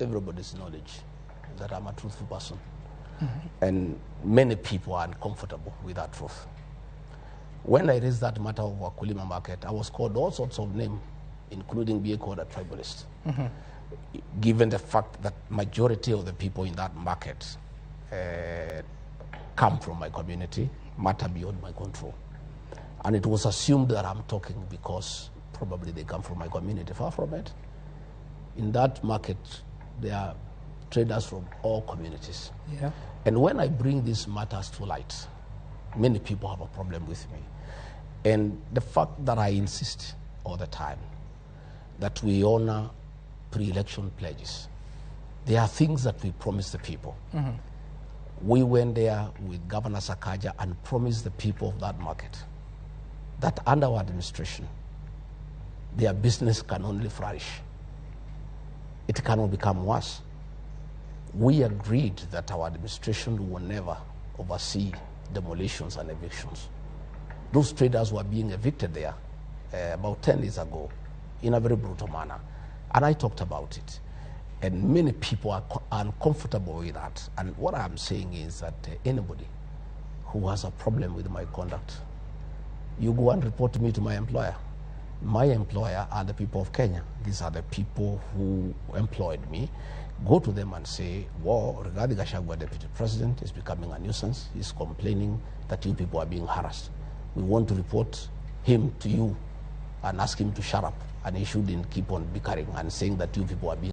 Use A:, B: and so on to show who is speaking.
A: everybody's knowledge that I'm a truthful person. And many people are uncomfortable with that truth. When I raised that matter of Wakulima market, I was called all sorts of names, including being called a tribalist. Given the fact that majority of the people in that market come from my community, matter beyond my control. And it was assumed that I'm talking because probably they come from my community. Far from it. In that market, there are traders from all communities.
B: Yeah.
A: And when I bring these matters to light, many people have a problem with me. And the fact that I insist all the time that we honor pre-election pledges, there are things that we promise the people. We went there with Governor Sakaja and promised the people of that market that under our administration, their business can only flourish. It cannot become worse. We agreed that our administration will never oversee demolitions and evictions. Those traders were being evicted there about 10 years ago in a very brutal manner. And I talked about it. And many people are uncomfortable with that. And what I'm saying is that anybody who has a problem with my conduct, you go and report me to my employer. My employer are the people of Kenya. These are the people who employed me. Go to them and say, well, Rigathi Gachagua, Deputy President, is becoming a nuisance. He's complaining that you people are being harassed. We want to report him to you and ask him to shut up. And he shouldn't keep on bickering and saying that you people are being